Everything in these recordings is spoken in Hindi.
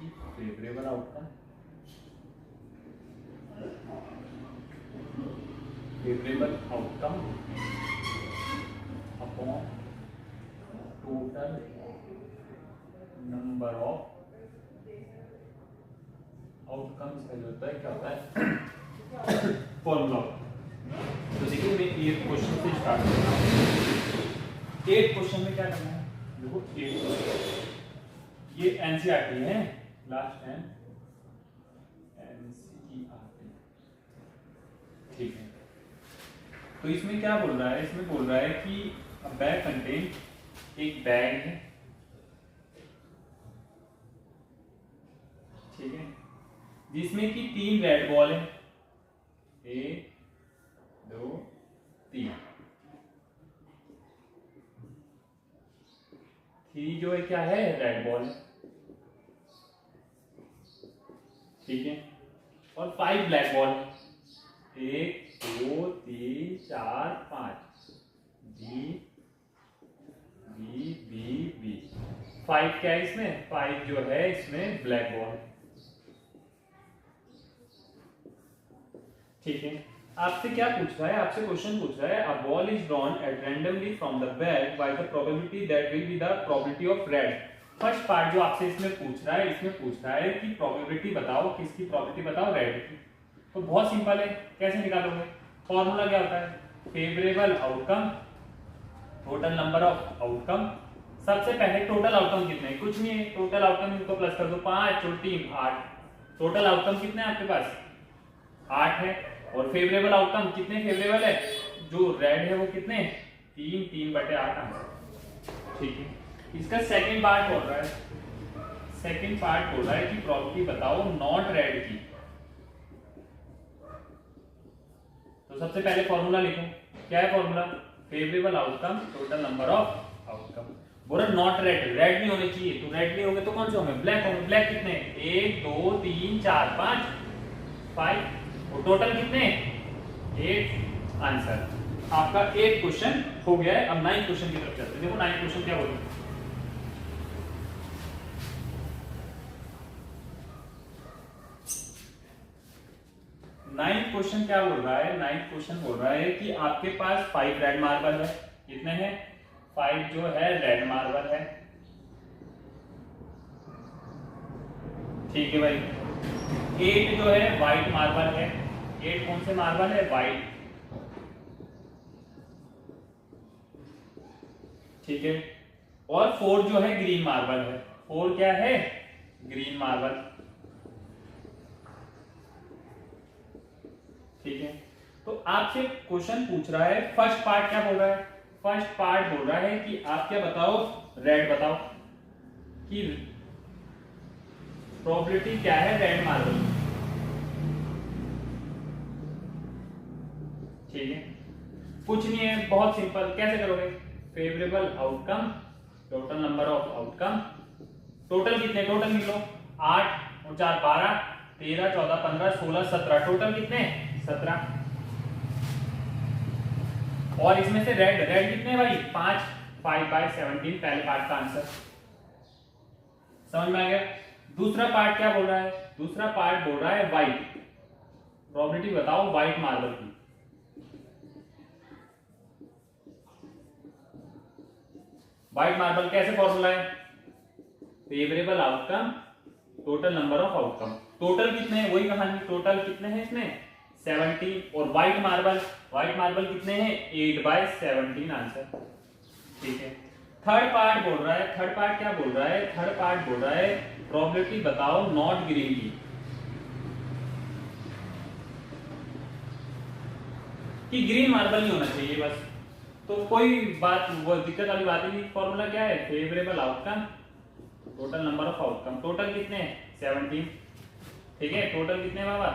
की favourable outcome upon total number of outcomes का जो होता है क्या होता है फॉर्मूला। तो देखिए मैं ये क्वेश्चन से स्टार्ट कर रहा हूँ। 8 क्वेश्चन में क्या करना है, देखो 8 ये एनसीईआरटी है, लास्ट टाइम एनसीईआरटी, ठीक है। तो इसमें क्या बोल रहा है, इसमें बोल रहा है कि बैग कंटेन, एक बैग है, ठीक है, जिसमें कि 3 रेड बॉल है, 1 2 3। 3 जो है क्या है, रेड बॉल है, ठीक है, और 5 black ball, 1 2 3 4 5, B B B B. 5 क्या है इसमें, 5 जो है इसमें ब्लैक बॉल, ठीक है। आपसे क्या पूछ रहा है, आपसे क्वेश्चन पूछ रहा है, a ball is drawn at randomly from the bag by the probability that will be the probability of red. First part जो आपसे इसमें पूछ रहा है, इसमें पूछ रहा है कि प्रोबेबिलिटी बताओ, किसकी प्रोबेबिलिटी बताओ, रेड की। तो बहुत सिंपल है, कैसे निकालोगे, फॉर्मूला क्या होता है, favourable outcome total number of outcome. सबसे पहले टोटल आउटकम कितने हैं, कुछ नहीं है, टोटल आउटकम इनको प्लस कर दो, 5 और 3 8। टोटल आउटकम कितने हैं आपके पास, 8 है। और फेवरेबल आउटकम कितने फेवरेबल है, जो रेड है वो कितने, 3 3/8 आंसर, ठीक है। इसका सेकंड पार्ट बोल रहा है, सेकंड पार्ट बोल रहा है कि प्रोबेबिलिटी बताओ नॉट रेड की। तो सबसे पहले फॉर्मूला लिखो, क्या है formula, favourable outcome total number of outcome. बोला नॉट रेड, रेड नहीं होने चाहिए, तो रेड नहीं होंगे तो कौन से होंगे, ब्लैक होंगे। ब्लैक कितने, 1 2 3 4 5 5, और टोटल कितने, 8 आंसर। आपका 8 क्वेश्चन हो गया है। अब 9 क्वेश्चन की तरफ चलते हैं। देखो 9 क्वेश्चन क्या बोल रहे हैं, 9 क्वेश्चन क्या बोल रहा है, 9 क्वेश्चन बोल रहा है कि आपके पास 5 रेड मार्बल है, कितने हैं, 5 जो है रेड मार्बल है, ठीक है भाई। 8 जो है व्हाइट मार्बल है, 8 कौन से मार्बल है, व्हाइट, ठीक है। और 4 जो है ग्रीन मार्बल है, 4 क्या है, ग्रीन मार्बल, ठीक है। तो आपसे क्वेश्चन पूछ रहा है, फर्स्ट पार्ट क्या बोल रहा है, फर्स्ट पार्ट बोल रहा है कि आप क्या बताओ, रेड बताओ, कि प्रोबेबिलिटी क्या है रेड मार्बल, ठीक है। कुछ नहीं है, बहुत सिंपल, कैसे करोगे, favourable outcome total number of outcome, total कितने, टोटल निकलो, 8 और 4 12 13 14 15 16 17, टोटल कितने, 17। और इसमें से रेड, रेड कितने भाई, 5, 5/17 पहले पार्ट का आंसर, समझ में आ गया। दूसरा पार्ट क्या बोल रहा है, दूसरा पार्ट बोल रहा है व्हाइट, प्रोबेबिलिटी बताओ व्हाइट मार्बल की। व्हाइट मार्बल कैसे फॉर्मूला है, favourable outcome total number of outcome, total कितने हैं, वही कहानी, टोटल कितने हैं इसमें, 17। और व्हाइट मार्बल, व्हाइट मार्बल कितने हैं, 8/17 आंसर, ठीक है। थर्ड पार्ट बोल रहा है, थर्ड पार्ट क्या बोल रहा है, थर्ड पार्ट बोल रहा है प्रोबेबिलिटी बताओ नॉट ग्रीन की, कि ग्रीन मार्बल नहीं होना चाहिए बस, तो कोई बात वो दिक्कत वाली बात ही नहीं। फॉर्मूला क्या है, favourable outcome total number of outcome, total कितने हैं, 17, ठीक है, टोटल कितने बाबा,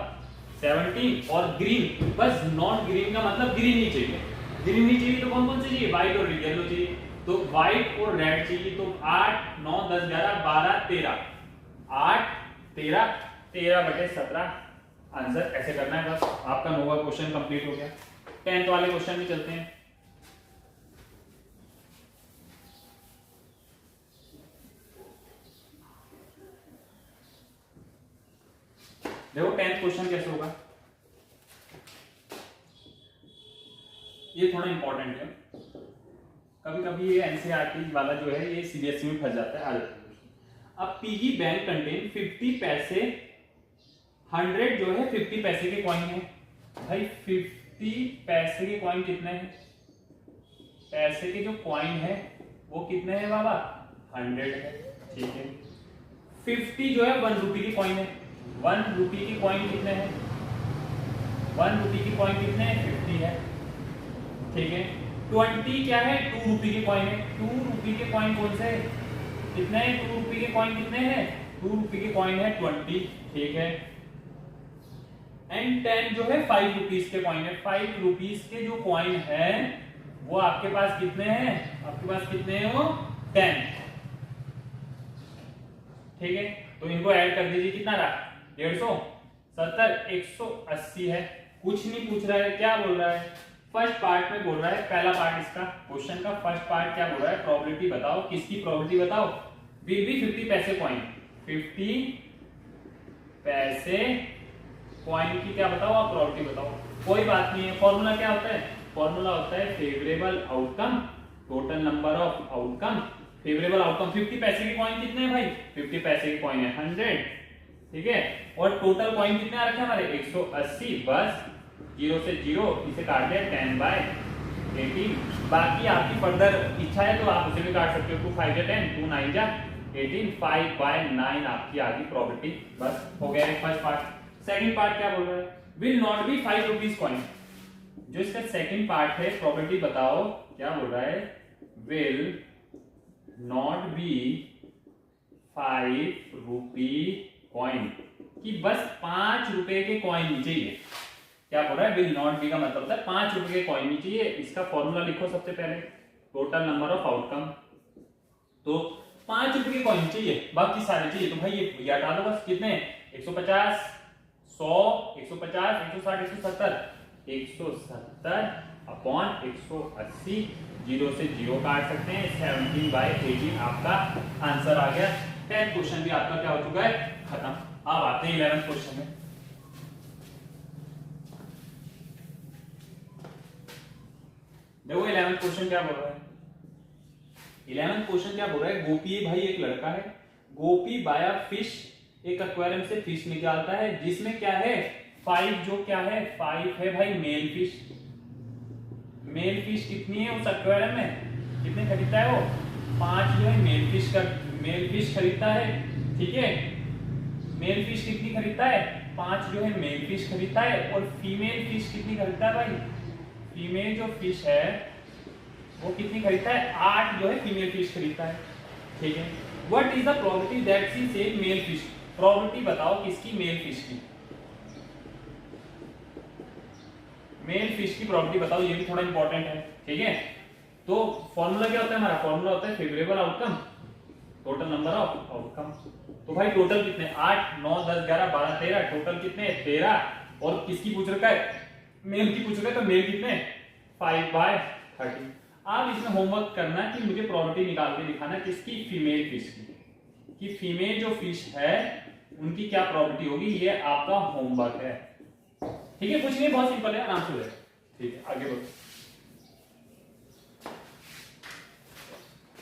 17। और ग्रीन, बस नॉट ग्रीन का मतलब ग्रीन नहीं चाहिए, ग्रीन नहीं चाहिए तो कौन कौन से चाहिए, व्हाइट और येलो चाहिए, तो व्हाइट और रेड चाहिए। तो 8 9 10 11 12 13, 8 13 13/17 आंसर, ऐसे करना है बस, आपका 9वां क्वेश्चन कंप्लीट हो गया। 10th वाले क्वेश्चन में चलते हैं। देखो 10th क्वेश्चन कैसे होगा, ये थोड़ा इंपॉर्टेंट है, कभी कभी ये एनसीईआरटी वाला जो है ये सीबीएसई में फंस जाता है। अब पिगी बैंक कंटेन 50 पैसे, 100 जो है 50 पैसे के कॉइन है। भाई 50 पैसे के कॉइन कितने हैं, पैसे के जो कॉइन है वो कितने हैं बाबा, 100 है, ठीक है। 50 जो है 1 रुपए की कॉइन है, 1 रुपए की कॉइन कितने हैं, 1 रुपए की कॉइन कितने हैं, 50 है, ठीक है। 20 क्या है, 2 रुपए के कॉइन है, 2 रुपए के कॉइन कौन से है, कितने हैं, 2 रुपए के कॉइन कितने हैं, 2 रुपए के कॉइन है 20, ठीक है। एंड 10 जो है 5 रुपीस के कॉइन है, 5 रुपीस के जो कॉइन है वो आपके पास कितने हैं, आपके पास कितने हैं वो 10, ठीक है। तो इनको ऐड कर दीजिए, कितना रहा 150, 70, 180 है। कुछ नहीं पूछ रहा है, क्या बोल रहा है, फर्स्ट पार्ट में बोल रहा है, पहला पार्ट इसका क्वेश्चन का फर्स्ट पार्ट क्या बोल रहा है, प्रोबेबिलिटी बताओ, किसकी प्रोबेबिलिटी बताओ, विल बी 50 पैसे कॉइन, 50 पैसे कॉइन की क्या बताओ आप, प्रोबेबिलिटी बताओ। कोई बात नहीं है, फॉर्मूला क्या होता है, फॉर्मूला होता है favourable outcome total number of outcome, favourable outcome. 50 पैसे के कॉइन कितने हैं भाई, 50 पैसे के कॉइन है 100, ठीक है। और टोटल कॉइन कितने आ रखे हैं हमारे 180, बस 0 से 0 इसे काट दिया 10/18। बाकी आपकी फर्दर इच्छा है तो आप उसे भी काट सकते हो, 2 5 जा 10, 2 9 जा 18, 5/9 आपकी आ गई प्रोबेबिलिटी, बस हो गया है फर्स्ट पार्ट। सेकंड पार्ट क्या बोल रहा है, will not be 5 rupees coin, जो इसका सेकंड पार्ट है प्रोबेबिलिटी बताओ, क्या बोल रहा है, will not be 5 rupee coin, कि बस 5 रुपए के कॉइन नहीं चाहिए। क्या बोल रहा है, विल नॉट बी का मतलब होता है 5 रुपए के कॉइन नहीं चाहिए। इसका फॉर्मूला लिखो सबसे पहले, टोटल नंबर ऑफ आउटकम, तो 5 रुपए के कॉइन चाहिए, बाकी सारे चाहिए, तो भाई ये हटा दो बस, कितने 150, 100, 150, 160, 170, 170 अपॉन 180, 0 से 0 काट सकते हैं, 17/18 आपका आंसर आ गया। 10th क्वेश्चन भी आपका क्या हो चुका है, खत्म। अब आते हैं 11th क्वेश्चन में। देखो 11th क्वेश्चन क्या बोल रहा है, 11th क्वेश्चन क्या बोल रहा है, गोपी भाई एक लड़का है, गोपी बाया फिश, एक एक्वेरियम से फिश निकालता है जिसमें क्या है 5, जो क्या है 5 है भाई मेल फिश। मेल फिश कितनी है उस एक्वेरियम में, कितने खरीदता है वो 5 जो है मेल फिश खरीदता है, ठीक है। मेल फिश कितनी खरीदता है, 5 जो है मेल फिश खरीदता है, और फीमेल फिश कितनी खरीदता है भाई, फीमेल जो फिश है वो कितनी खरीदता है, 8 जो है फीमेल फिश खरीदता है, ठीक है। What is the probability that she sell male fish, probability बताओ किसकी, मेल फिश की, मेल फिश की प्रोबेबिलिटी बताओ, ये भी थोड़ा इंपॉर्टेंट है, ठीक है। तो फॉर्मूला क्या होता है हमारा, फॉर्मूला होता है favourable outcome total number of outcome. तो भाई टोटल कितने 8 9 10 11 12 13, टोटल कितने 13, और किसकी पूछ रखा है, मेल की पूछ रखा है, तो मेल कितने 5/30। आप इसमें होमवर्क करना कि मुझे प्रोबेबिलिटी निकाल के दिखाना किसकी, फीमेल फिश की, कि फीमेल जो फिश है उनकी क्या प्रोबेबिलिटी होगी, ये आपका होमवर्क है, ठीक है। कुछ नहीं, बहुत सिंपल है, आराम से हो जाएगा, ठीक है। आगे बढ़ो,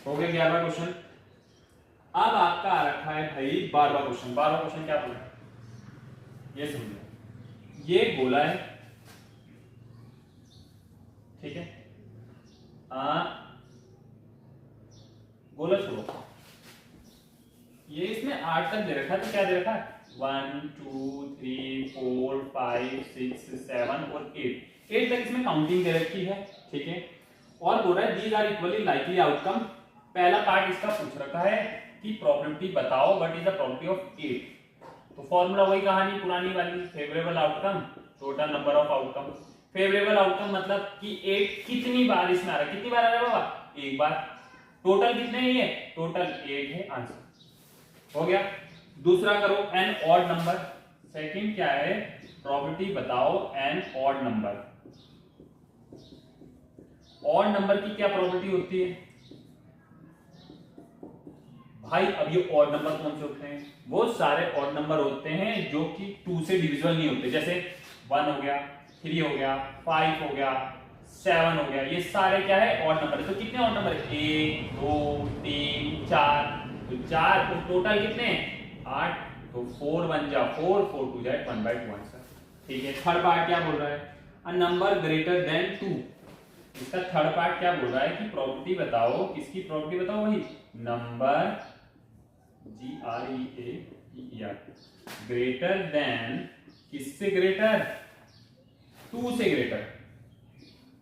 हो गया 11वां क्वेश्चन। अब आपका आ रखा है भाई 12वां क्वेश्चन। 12वां क्वेश्चन क्या बोला है, ये समझो, ये बोला है, ठीक है, बोला छोड़ो, ये इसमें 8 तक दे रखा है, तो क्या दे रखा है 1 2 3 4 5 6 7 और 8 तक इसमें काउंटिंग दे रखी है, ठीक है। और बोल रहा है these are equally likely outcome. पहला पार्ट इसका पूछ रखा है कि प्रोबेबिलिटी बताओ what is the probability of 8। तो फॉर्मूला वही कहानी पुरानी वाली, favourable outcome total number of outcome. Favourable outcome मतलब कि 8 कितनी बार इसमें आ रहा है, कितनी बार आ रहा है बाबा, एक बार। टोटल कितने हैं ये, टोटल 8 है, आंसर हो गया। दूसरा करो एन ऑड नंबर। सेकंड क्या है, प्रोबेबिलिटी बताओ an odd number. Odd number की क्या प्रोबेबिलिटी होती है, भाई अब ये ऑड नंबर कौन से होते हैं? वो सारे ऑड नंबर होते हैं जो कि 2 से डिविजिबल नहीं होते, जैसे 1 हो गया, 3 हो गया, 5 हो गया, 7 हो गया, ये सारे क्या है? ऑड नंबर है। तो कितने ऑड नंबर है? 1 2 3 4, तो 4, तो टोटल कितने? 8, तो 4 1 जा 4, 4 2 जा 1/2 आंसर। ठीक है। थर्ड पार्ट क्या बोल रहा है? A number greater than 2। इसका थर्ड पार्ट क्या बोल रहा है कि प्रॉपर्टी बताओ, किसकी प्रॉपर्टी बताओ? वही नंबर GREATER ग्रेटर देन, किससे ग्रेटर? 2 से ग्रेटर।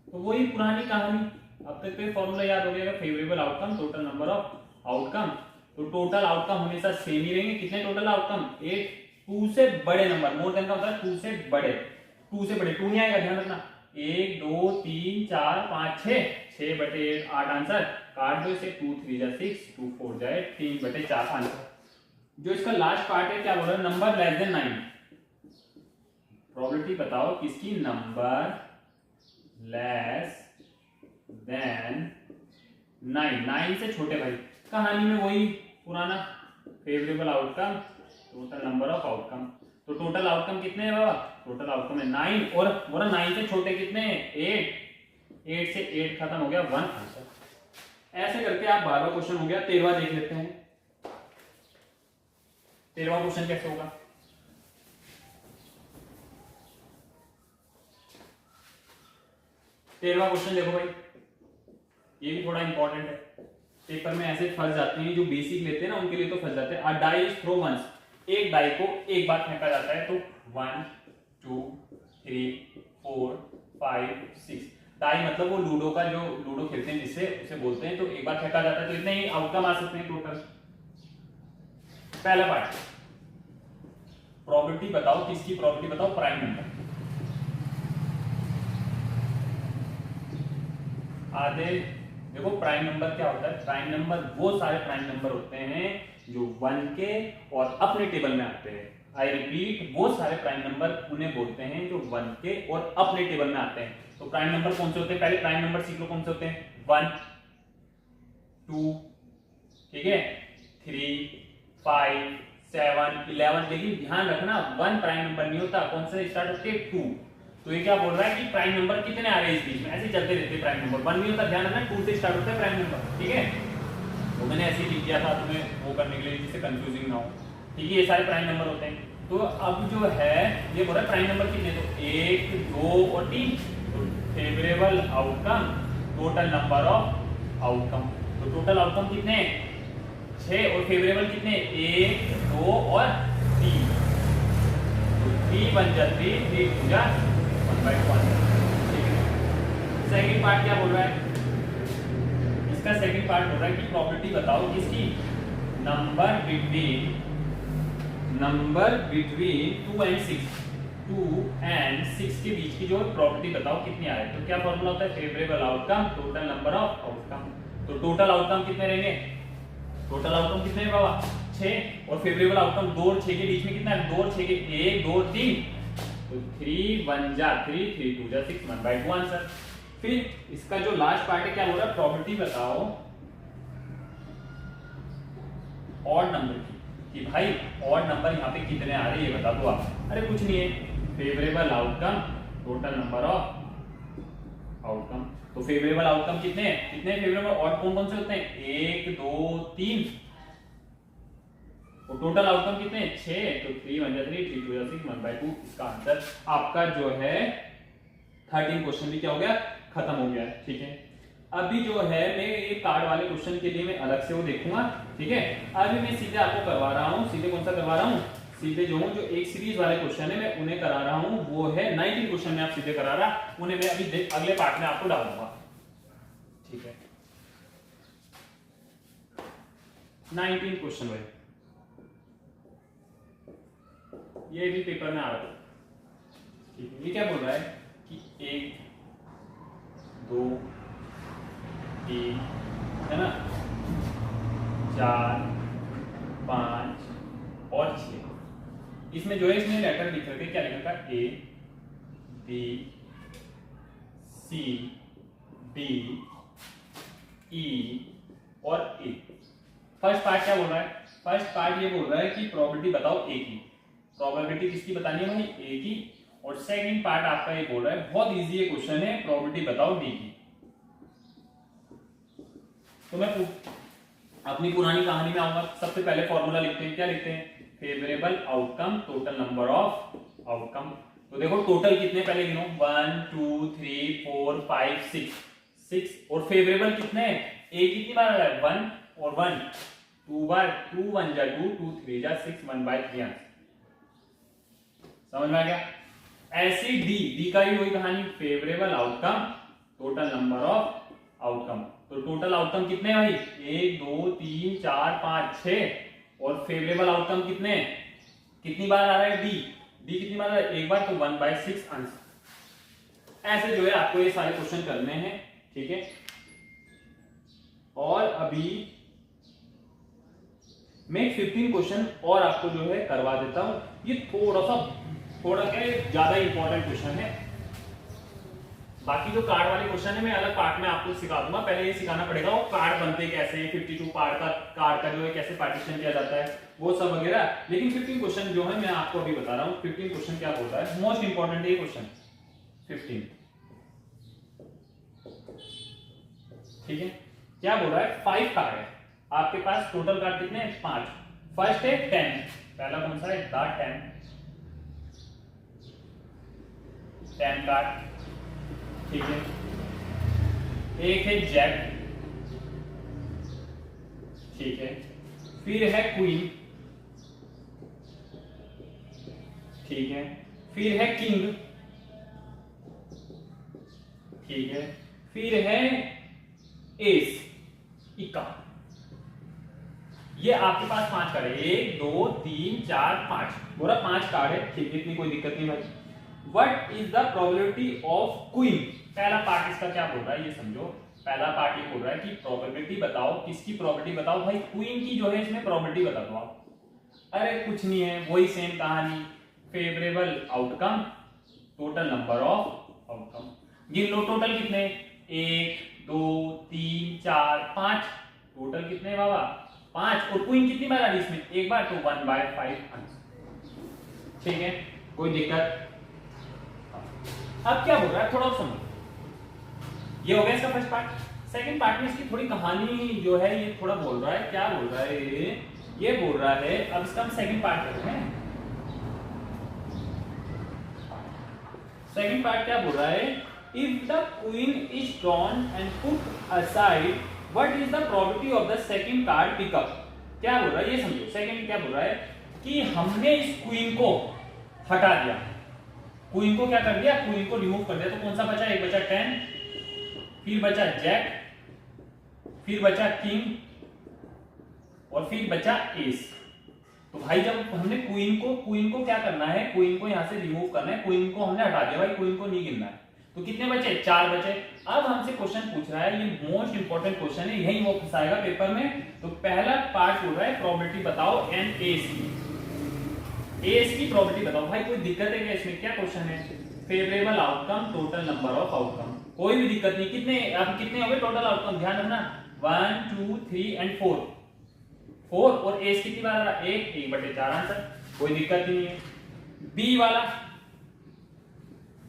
तो वही पुरानी कहानी, अब तक तो फॉर्मूला याद हो गया, favourable outcome total number of outcome. तो टोटल आउटकम हमेशा सेम ही रहेंगे। कितने टोटल आउटकम? 8। 2 से बड़े नंबर, मोर देन का होता है 2 से बड़े, 2 से बड़े 2 नहीं आएगा, ध्यान रखना। 1 2 3 4 5 6, 6/8 8 आंसर। काट दो इसे, 2 3 जा 6, 2 4 जा 8, 3/4 आंसर। जो इसका लास्ट पार्ट है क्या बोल रहा है? Number less than 9। प्रोबेबिलिटी बताओ किसकी? नंबर लेस देन 9, 9 से छोटे भाई। कहानी में वही पुराना favourable outcome total number of outcome. तो टोटल आउटकम कितने हैं बाबा? टोटल आउटकम है 9, और बोला 9 से छोटे कितने हैं? 8। 8 से 8 खत्म हो गया, 1 आंसर। ऐसे करके आप 12वां क्वेश्चन हो गया। 13वां देख लेते हैं। 13वां क्वेश्चन कैसे होगा? तेरहवां क्वेश्चन देखो भाई, ये भी थोड़ा इंपॉर्टेंट है। पेपर में ऐसे फंस जाते हैं, जो बेसिक लेते हैं ना उनके लिए तो फंस जाते हैं। अ डाई इज थ्रो वंस, एक डाई को एक बार फेंका जाता है। तो 1 2 3 4 5 6। डाई मतलब वो लूडो का, जो लूडो खेलते हैं जिससे, उसे बोलते हैं। तो एक बार फेंका जाता है, तो इतने ही आउटकम आ सकते हैं टोटल। पहला पार्ट, प्रॉपर्टी बताओ, किसकी प्रॉपर्टी बताओ? Prime number. आधे देखो, प्राइम नंबर क्या होता है? प्राइम नंबर वो सारे प्राइम नंबर होते हैं जो 1 के और अपने टेबल में आते हैं। आई रिपीट, वो सारे प्राइम नंबर उन्हें बोलते हैं जो 1 के और अपने टेबल में आते हैं। तो प्राइम नंबर कौन से होते हैं? पहले प्राइम नंबर सीख लो कौन से होते हैं। 1 2, ठीक है, 3 5 7 11। लेकिन ध्यान रखना, 1 प्राइम नंबर नहीं होता। कौन से स्टार्ट होते हैं? 2। तो ये क्या बोल रहा है कि प्राइम नंबर कितने आ रहे हैं इस बीच में? ऐसे चलते रहते हैं प्राइम नंबर। 1 नहीं होता, ध्यान रखना, 2 से स्टार्ट होता है प्राइम नंबर। ठीक है, तो मैंने ऐसे ही लिख दिया था तुम्हें वो करने के लिए, जिससे कंफ्यूजिंग ना हो। ठीक है, ये सारे प्राइम नंबर होते हैं। तो अब जो है ये बोल रहा है प्राइम नंबर कितने? तो 1 2 और 3। तो favourable outcome total number of outcome. तो टोटल आउटकम कितने? 6। और फेवरेबल कितने? 1 2 और 3। तो 3 1 जा 3, 3 2 जा 1/1। ठीक है। सेकंड पार्ट क्या बोल रहा है? इसका सेकंड पार्ट बोल रहा है कि प्रॉपर्टी बताओ किसकी? Number between 2 and 6। 2 एंड 6 के बीच की जो प्रॉपर्टी बताओ कितनी आ रही है। तो क्या फॉर्मूला होता है? Favourable outcome total number of outcome. तो टोटल आउटकम कितने रहेंगे? टोटल आउटकम कितने हैं बाबा? 6। और फेवरेबल आउटकम 2 और 6 के बीच में कितना है? 2 और 6 के 1 2 3। तो 3 1 जा 3, 3 2 जा 6, 1/2 आंसर। फिर इसका जो लास्ट पार्ट है क्या बोल रहा है? प्रॉपर्टी बताओ ऑड नंबर की, कि भाई ऑड नंबर यहाँ पे कितने आ रहे हैं ये बता दो आप। अरे कुछ नहीं है, favourable outcome total number of outcome. तो फेवरेबल आउटकम कितने हैं? कितने फेवरेबल ऑड कौन कौन से होते हैं? 1 2 3। और टोटल आउटकम कितने हैं? 6। तो 3 1 जा 3, 3 2 जा 6, 1/2। इसका आंसर आपका जो है 13 क्वेश्चन भी क्या हो गया? खत्म हो गया। ठीक है, अभी जो है मैं ये कार्ड वाले क्वेश्चन के लिए मैं अलग से वो देखूंगा। ठीक है, अभी मैं सीधे आपको करवा रहा हूँ। सीधे कौन सा करवा रहा हूँ? सीधे जो जो एक सीरीज वाले क्वेश्चन है मैं उन्हें करा रहा हूँ। वो है 19 क्वेश्चन में आप सीधे करा रहा, उन्हें मैं अभी अगले पार्ट में आपको डालूंगा। ठीक है, 19 क्वेश्चन भाई, ये भी पेपर में आ रहा है। ठीक है, ये क्या बोल रहा है कि 1 2 3 है ना, 4 5 और 6। इसमें जो है इसमें लेटर लिख रखे, क्या लिख रखा? A B C D E और A। फर्स्ट पार्ट क्या बोल रहा है? फर्स्ट पार्ट ये बोल रहा है कि प्रोबेबिलिटी बताओ ए की। प्रोबेबिलिटी किसकी बतानी है भाई? ए की। और सेकंड पार्ट आपका ये बोल रहा है, बहुत इजी ये क्वेश्चन है, प्रोबेबिलिटी बताओ डी की। तो मैं अपनी पुरानी कहानी में आऊंगा। सबसे पहले फॉर्मूला लिखते हैं। क्या लिखते हैं? Favourable outcome total number of outcome. तो देखो टोटल कितने पहले गिनो, 1 2 3 4 5 6 और फेवरेबल कितने? ए कितनी बार आ रहा है? 1 और 1 2 बार, 2 1 जा 2 2 3 जा 6 1/3। समझ में आ गया? ऐसी डी का भी वही कहानी, favourable outcome total number of outcome. तो टोटल आउटकम कितने भाई? 1 2 3 4 5 6 और फेवरेबल आउटकम कितने? कितनी बार आ रहा है? डी कितनी बार आ रहा है? एक बार, तो 1/6 आंसर। ऐसे जो है आपको ये सारे क्वेश्चन करने हैं, ठीक है। और अभी मैं 15 क्वेश्चन और आपको जो है करवा देता हूं। ये थोड़ा क्या ज्यादा इंपॉर्टेंट क्वेश्चन है। बाकी जो कार्ड वाले क्वेश्चन है मैं अलग पार्ट में आपको सिखा दूंगा। पहले ये सिखाना पड़ेगा वो कार्ड बनते कैसे हैं, 52 कार्ड का जो है कैसे पार्टीशन किया जाता है, वो सब वगैरह। लेकिन 15 क्वेश्चन जो है मैं आपको अभी बता रहा हूँ। 15 क्वेश्चन क्या बोल रहा है, मोस्ट इंपॉर्टेंट है ये क्वेश्चन 15। ठीक है, क्या बोल रहा है? 5 कार्ड है आपके पास, टोटल कार्ड कितने हैं? 5। फर्स्ट है 10, पहला कौन सा है? द 10 कार्ड, ठीक है। एक है जैक, ठीक है। फिर है क्वीन, ठीक है। फिर है किंग, ठीक है। फिर है एस, इक्का। ये आपके पास 5 कार्ड है, 1 2 3 4 5, बोला 5 कार्ड है, ठीक है, इतनी कोई दिक्कत नहीं भाई। What is the probability of queen? पहला पार्ट इसका क्या बोल रहा है ये समझो। पहला पार्ट ये बोल रहा है कि प्रोबेबिलिटी बताओ, किसकी प्रोबेबिलिटी बताओ भाई? क्वीन की जो है, इसमें प्रोबेबिलिटी बता दो आप। अरे कुछ नहीं है, वही सेम कहानी, favourable outcome total number of outcome. गिन लो टोटल कितने, 1 2 3 4 5, टोटल कितने बाबा? 5। और क्वीन कितनी बार आ रही इसमें? एक बार, तो 1/5 आंसर। ठीक है, कोई दिक्कत? अब क्या बोल रहा है थोड़ा सुनो। ये हो गया इसका फर्स्ट पार्ट। सेकंड पार्ट में इसकी थोड़ी कहानी जो है ये थोड़ा बोल रहा है। क्या बोल रहा है ये बोल रहा है, अब इसका हम सेकंड पार्ट करते हैं। सेकंड पार्ट क्या बोल रहा है? If the queen is drawn and put aside, what is the probability of the second card pick up? क्या बोल रहा है ये समझो। सेकंड क्या बोल रहा है कि हमने इस क्वीन को हटा दिया, क्वीन को क्या कर दिया? क्वीन को रिमूव कर दिया। तो कौन सा बचा? एक बचा 10, फिर बचा जैक, फिर बचा किंग और फिर बचा एस। तो भाई जब हमने क्वीन को क्या करना है? क्वीन को यहां से रिमूव करना है, क्वीन को हमने हटा दिया भाई, क्वीन को नहीं गिनना है। तो कितने बचे? 4 बचे। अब हमसे क्वेश्चन पूछ रहा है, ये मोस्ट इंपॉर्टेंट क्वेश्चन है, यही वो फंसाएगा पेपर में। तो पहला पार्ट बोल रहा है प्रोबेबिलिटी बताओ एंड एस की प्रोबेबिलिटी बताओ। भाई कोई दिक्कत है क्या इसमें? क्या क्वेश्चन है? Favourable outcome total number of outcome, कोई भी दिक्कत नहीं। कितने अब कितने हो गए टोटल आउटकम? ध्यान रखना, 1 2 3 एंड 4 और एस कितनी बार आ रहा है? 1/4 आंसर, कोई दिक्कत नहीं है। बी वाला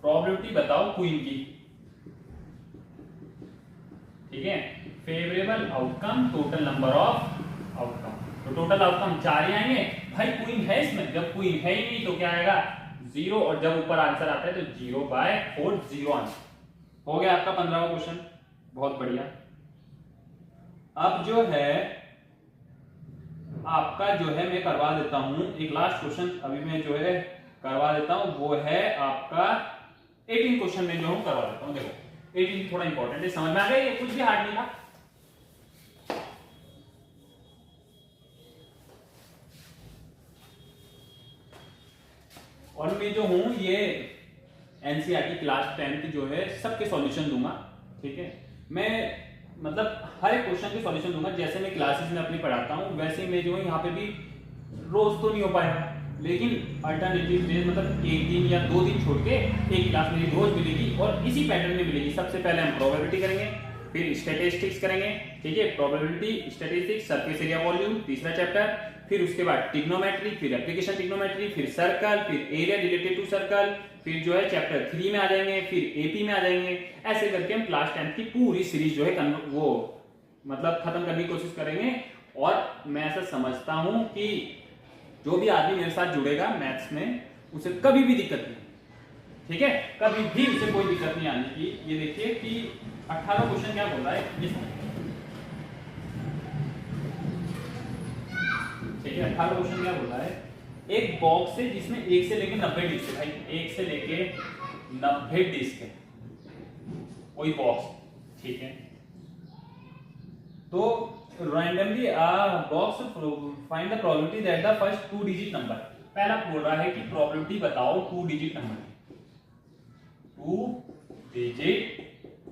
प्रोबेबिलिटी बताओ क्वीन की, ठीक है। Favourable outcome total number of outcome, तो टोटल आउटकम 4 ही आएंगे भाई। क्वीन है इसमें, जब क्वीन है ही नहीं तो क्या आएगा? 0, और जब ऊपर आंसर आता है तो 0/4 0 आंसर। हो गया आपका 15वां क्वेश्चन, बहुत बढ़िया। अब जो है आपका जो है मैं करवा देता हूं एक लास्ट क्वेश्चन, अभी मैं जो है करवा देता हूं, वो है आपका 18 क्वेश्चन में जो हूं करवा देता हूं। देखो 18 थोड़ा इंपॉर्टेंट है, समझ में आ गया? ये कुछ भी हार्ड नहीं था। और मैं जो हूं ये एनसीईआरटी क्लास 10 जो है सबके सॉल्यूशन दूंगा, ठीक है। मैं मतलब हर एक क्वेश्चन के सॉल्यूशन दूंगा, जैसे मैं क्लासेस में अपनी पढ़ाता हूं वैसे मैं जो है यहाँ पे भी रोज तो नहीं हो पाएगा, लेकिन अल्टरनेटिव डेज मतलब एक दिन या 2 दिन छोड़ के एक क्लास मेरी रोज मिलेगी और इसी पैटर्न में मिलेगी। सबसे पहले हम प्रोबेबिलिटी करेंगे, फिर स्टैटिस्टिक्स करेंगे, ठीक है, probability, statistics, surface area volume, तीसरा चैप्टर। फिर उसके बाद ट्रिग्नोमेट्री, फिर एप्लीकेशन ट्रिग्नोमेट्री, फिर सर्कल, फिर एरिया रिलेटेड टू सर्कल, फिर जो है चैप्टर 3 में आ जाएंगे, फिर एपी में आ जाएंगे। ऐसे करके हम क्लास 10 की पूरी सीरीज जो है वो मतलब खत्म करने की कोशिश करेंगे। और मैं ऐसा समझता हूं कि जो भी आदमी मेरे साथ जुड़ेगा मैथ्स में उसे कभी भी दिक्कत नहीं, ठीक है, कभी भी उसे कोई दिक्कत नहीं आने की। ये देखिए कि 18 क्वेश्चन क्या बोल रहा है, ठीक है, 18 क्वेश्चन क्या बोल रहा है, एक बॉक्स है जिसमें 1 से लेके 90 डिस्क है भाई, 1 से लेके 90 डिस्क है कोई बॉक्स, ठीक है। तो randomly box find the probability that the first 2 digit number, पहला बोल रहा है कि प्रोबेबिलिटी बताओ 2 डिजिट नंबर, 2 डिजिट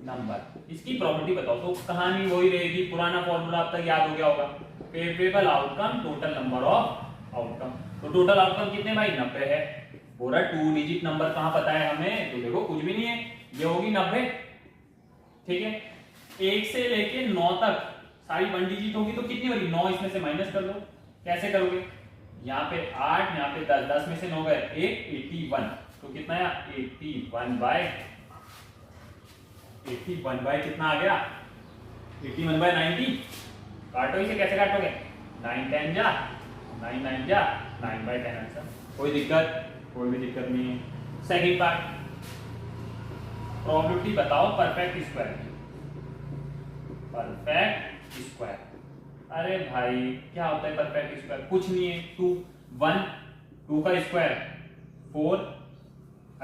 नंबर, इसकी प्रोबेबिलिटी बताओ। तो कहानी वही रहेगी, पुराना फॉर्मूला अब तक याद हो गया होगा, favourable outcome total number of outcome. तो टोटल आउटकम कितने भाई 90 है। पूरा 2 डिजिट नंबर कहां पता है हमें, तो देखो कुछ भी नहीं है, ये होगी 90, ठीक है। 1 से लेके 9 तक सारी 1 डिजिट होगी, तो कितनी होगी 9, इसमें से माइनस कर लो। कैसे करोगे, यहाँ पे 8, यहाँ पे 10, 10 में से 9 गए 1, 81, तो कितना है 81 बाय कितना आ गया 81 बाय 90। काटो इसे, कैसे काटोगे, 9 10 जा 9 9 जा 9 बाय 10 आंसर। कोई दिक्कत, कोई भी दिक्कत नहीं है। सेकंड पार्ट, प्रोबेबिलिटी बताओ परफेक्ट स्क्वायर, परफेक्ट स्क्वायर। अरे भाई क्या होता है परफेक्ट स्क्वायर, कुछ नहीं है, 2 1 2 का स्क्वायर 4,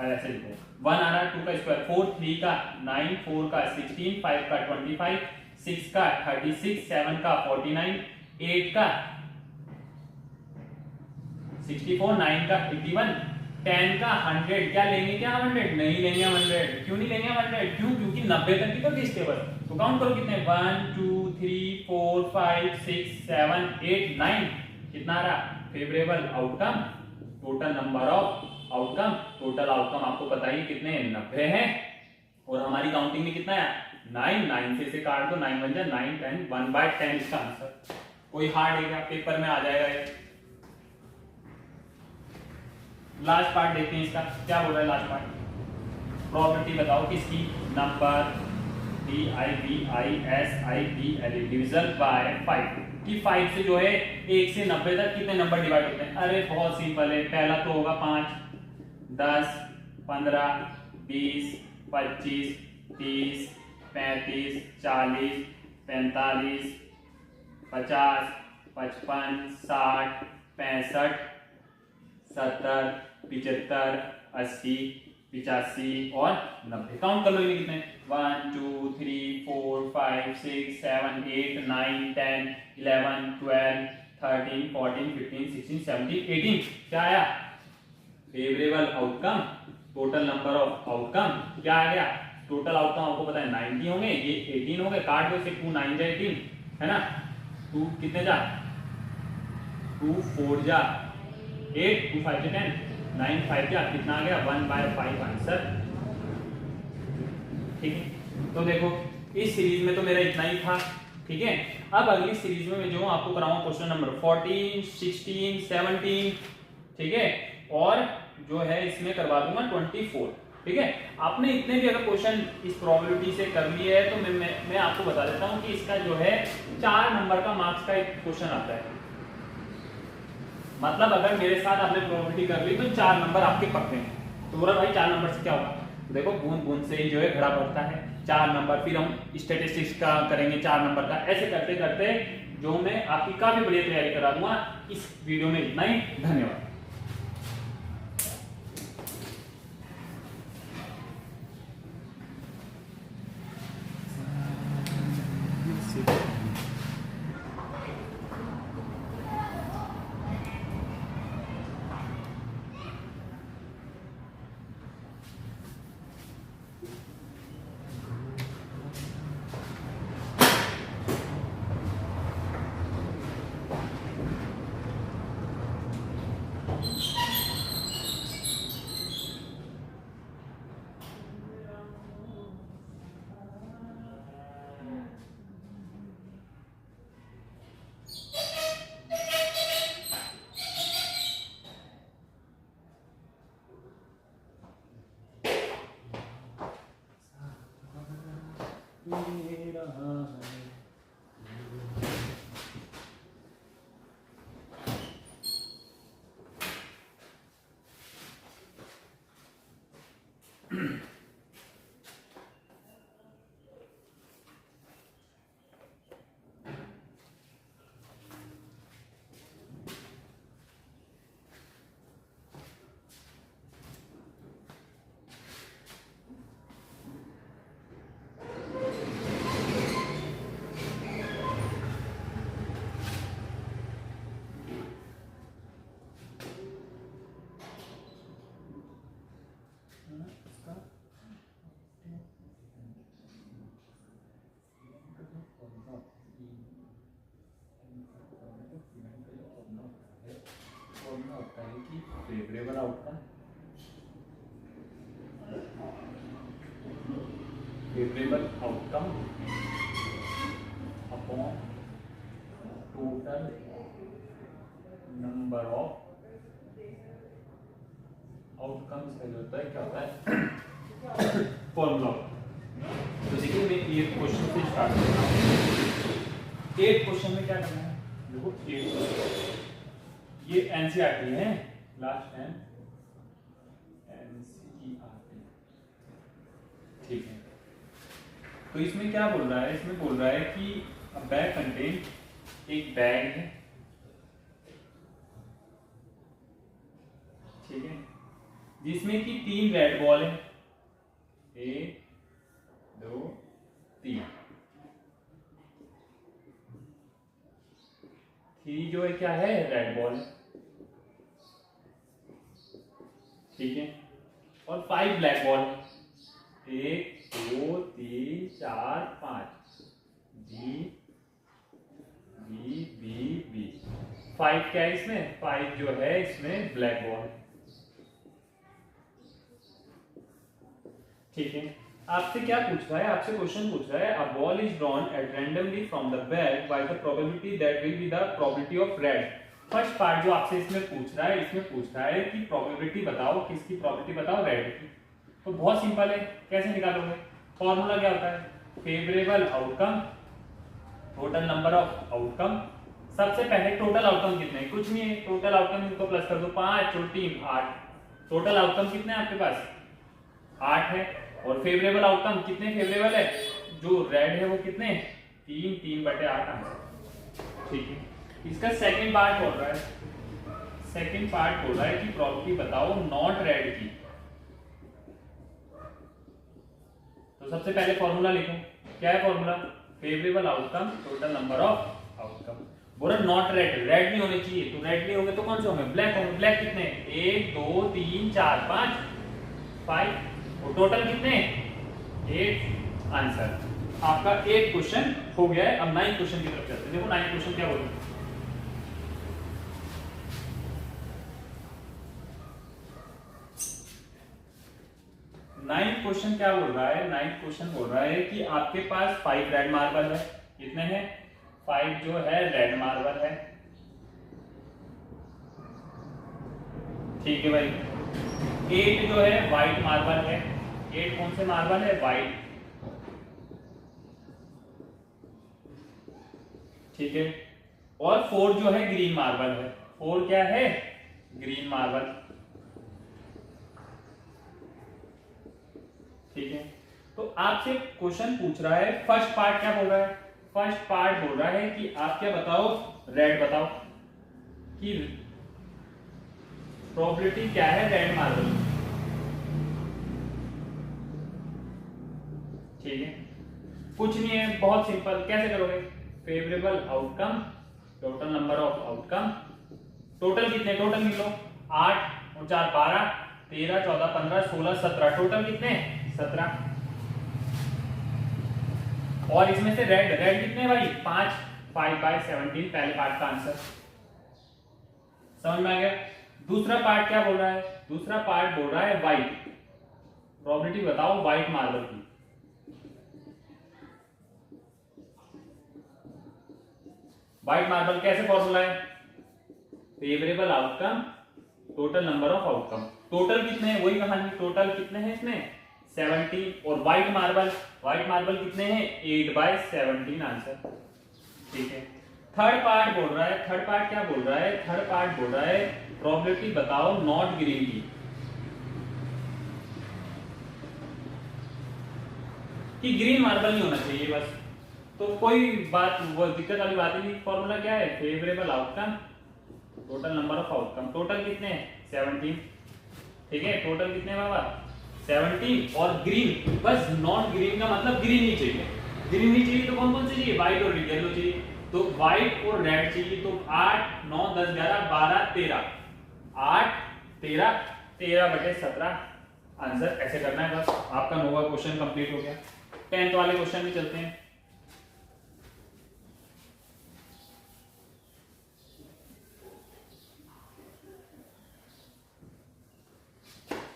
ऐसे लिखो 1 आ रहा है, 2 का स्क्वायर 4, 3 का 9, 4 का 16, 5 का 25, 6 का 36, 7 का 49, 8 का 64, 9 का 81, 10 का 100। क्या लेंगे क्या 100? नहीं लेंगे 100। क्यों नहीं लेंगे 100? क्यों? क्योंकि 90 तक की तो लिस्ट है बस। तो काउंट करो कितने, 1 2 3 4 5 6 7 8 9, कितना आ रहा, favourable outcome total number of outcome. Total outcome आपको पता ही कितने हैं, 90 है। और हमारी काउंटिंग में कितना है 9, 9 से इसे काट दो, 9 1 जा 9 10, 1 बाय 10 इसका आंसर। कोई हार्ड है क्या, पेपर में आ जाएगा ये। लास्ट पार्ट देखते हैं इसका क्या बोल रहा है। लास्ट पार्ट, प्रोबेबिलिटी बताओ किसकी, नंबर DIVISIBL डिविजन बाय 5 कि 5 से जो है 1 से 90 तक कितने नंबर डिवाइड होते हैं। अरे बहुत सिंपल है, पहला तो होगा 5 10 15 20 25 30 35 40 45 50 55 60 65 70 75 80 85 और 90। काउंट कर लो इन्हें कितने, 1 2 3 4 5 6 7 8 9 10 11 12 13 14 15 16 17 18। क्या आया, favourable outcome total number of outcome. क्या आ गया, टोटल आउटकम आपको पता है 90 होंगे, ये 18 होंगे, काट दो इसे, 2 9 जा 18 है ना, 2 कितने जा 2 4 जा 8, 2 5 जा 10, 9 5 जा कितना आ गया 1 बाय 5 आंसर। ठीक है, तो देखो इस सीरीज में तो मेरा इतना ही था। ठीक है, अब अगली सीरीज में मैं जो आपको कराऊंगा क्वेश्चन नंबर 14 16 17, ठीक है, और जो है इसमें करवा दूंगा 24। ठीक है, आपने इतने भी अगर क्वेश्चन इस प्रोबेबिलिटी से कर लिए है तो मैं आपको बता देता हूं कि इसका जो है 4 नंबर का मार्क्स का एक क्वेश्चन आता है। मतलब अगर मेरे साथ आपने प्रोबेबिलिटी कर ली तो 4 नंबर आपके पक्के हैं। तो बोला भाई 4 नंबर से क्या होगा, देखो बूंद बूंद से ही जो है घड़ा बढ़ता है। 4 नंबर, फिर हम स्टैटिस्टिक्स का करेंगे 4 नंबर का, ऐसे करते करते जो मैं आपकी काफी बढ़िया तैयारी करा दूंगा। इस वीडियो में इतना ही, धन्यवाद। दे रहा है। Favourable outcome upon total number of outcomes का जो होता है क्या होता है फॉर्मूला। तो देखिए मैं ये क्वेश्चन से स्टार्ट करता हूँ। एक क्वेश्चन में क्या करना है, देखो ये एनसीईआरटी है, लास्ट टाइम एनसीईआरटी, ठीक है। तो इसमें क्या बोल रहा है, इसमें बोल रहा है कि अ बैग कंटेन, एक बैग है, ठीक है, जिसमें कि 3 रेड बॉल है, 1 2 3। 3 जो है क्या है, रेड बॉल, ठीक है, और 5 black ball, 1 2 3 4 5, B B B B. 5 क्या है इसमें, 5 जो है इसमें ब्लैक बॉल, ठीक है। आपसे क्या पूछ रहा है, आपसे क्वेश्चन पूछ रहा है, a ball is drawn at randomly from the bag by the probability that will be the probability of red. First part जो आपसे इसमें पूछ रहा है, इसमें पूछ रहा है कि प्रोबेबिलिटी बताओ, किसकी प्रोबेबिलिटी बताओ, रेड की। तो बहुत सिंपल है, कैसे निकालोगे, फॉर्मूला क्या होता है, favourable outcome total number of outcome. सबसे पहले टोटल आउटकम कितने हैं, कुछ नहीं है, टोटल आउटकम इनको प्लस कर दो, 5 और 3 8, टोटल आउटकम कितने हैं आपके पास, 8 है। और फेवरेबल आउटकम कितने फेवरेबल है, जो रेड है वो कितने, 3/8 आंसर, ठीक है। इसका सेकंड पार्ट बोल रहा है, सेकंड पार्ट बोल रहा है कि प्रोबेबिलिटी बताओ नॉट रेड की। तो सबसे पहले फॉर्मूला लिखो, क्या है formula, favourable outcome total number of outcome. बोला नॉट रेड, रेड नहीं होने चाहिए, तो रेड नहीं होंगे तो कौन से होंगे, ब्लैक होंगे। ब्लैक कितने, 1 2 3 4 5 5, और टोटल कितने, 8 आंसर। आपका 8 क्वेश्चन हो गया है। अब 9 क्वेश्चन की तरफ चलते हैं। देखो 9 क्वेश्चन क्या बोल, 9 क्वेश्चन क्या बोल रहा है, 9 क्वेश्चन बोल रहा है कि आपके पास 5 रेड मार्बल है, कितने हैं, 5 जो है रेड मार्बल है, ठीक है भाई। 8 जो है व्हाइट मार्बल है, 8 कौन से मार्बल है, व्हाइट, ठीक है। और 4 जो है ग्रीन मार्बल है, 4 क्या है, ग्रीन मार्बल, ठीक है। तो आपसे क्वेश्चन पूछ रहा है, फर्स्ट पार्ट क्या बोल रहा है, फर्स्ट पार्ट बोल रहा है कि आप क्या बताओ, रेड बताओ, कि प्रोबेबिलिटी क्या है रेड मार्बल, ठीक है। कुछ नहीं है, बहुत सिंपल, कैसे करोगे, favourable outcome total number of outcome, total कितने, टोटल निकलो, 8 और 4 12 13 14 15 16 17, टोटल कितने, 17। और इसमें से रेड, रेड कितने भाई, 5/17, पहले पार्ट का आंसर, समझ में आ गया। दूसरा पार्ट क्या बोल रहा है, दूसरा पार्ट बोल रहा है व्हाइट, प्रोबेबिलिटी बताओ व्हाइट मार्बल की। व्हाइट मार्बल कैसे फॉर्मूला है, favourable outcome total number of outcome, total कितने हैं, वही कहानी, टोटल कितने हैं इसमें, 17 और व्हाइट मार्बल कितने हैं 8/17 आंसर। ठीक है, थर्ड पार्ट बोल रहा है, थर्ड पार्ट क्या बोल रहा है, थर्ड पार्ट बोल रहा है प्रोबेबिलिटी बताओ नॉट ग्रीन की, कि ग्रीन मार्बल नहीं होना चाहिए बस, तो कोई बात वो दिक्कत वाली बात ही नहीं। फॉर्मूला क्या है, favourable outcome total number of outcome, total कितने हैं 17। ठीक है, टोटल कितने बाबा 17 और ग्रीन, बस नॉट ग्रीन का मतलब ग्रीन नहीं चाहिए, ग्रीन नहीं चाहिए तो कौन कौन से चाहिए, व्हाइट और येलो चाहिए, तो व्हाइट और रेड चाहिए, तो 8 9 10 11 12 13 8 13 13/17 आंसर। ऐसे करना है बस, आपका 9वां क्वेश्चन कंप्लीट हो गया। 10th वाले क्वेश्चन में चलते हैं।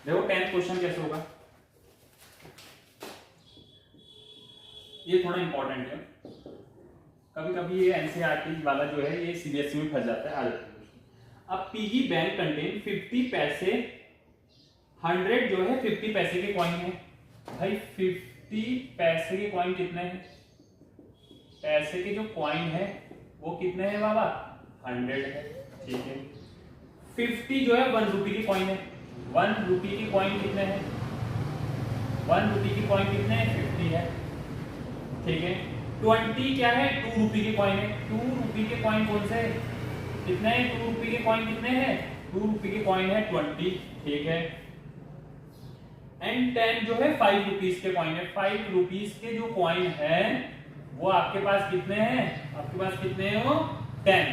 देखो 10th क्वेश्चन कैसे होगा, ये थोड़ा इंपॉर्टेंट है, कभी कभी ये एनसीईआरटी वाला जो है ये सीबीएसई में फंस जाता है, आ जाता है। अब पिगी बैंक कंटेन 50 पैसे, 100 जो है 50 पैसे के कॉइन है भाई, 50 पैसे के कॉइन कितने हैं, पैसे के जो कॉइन है वो कितने हैं बाबा 100 है। ठीक है, 50 जो है 1 रुपए की कॉइन है, 1 रुपए की कॉइन कितने हैं, 1 रुपए की कॉइन कितने हैं 50 है। ठीक है, 20 क्या है 2 रुपए के कॉइन है, 2 रुपए के कॉइन कौन से कितने हैं, 2 रुपए के कॉइन कितने हैं 2 रुपए के कॉइन है 20। ठीक है, एंड 10 जो है 5 रुपीस के कॉइन है, 5 रुपीस के जो कॉइन है वो आपके पास कितने हैं, आपके पास कितने हैं वो 10।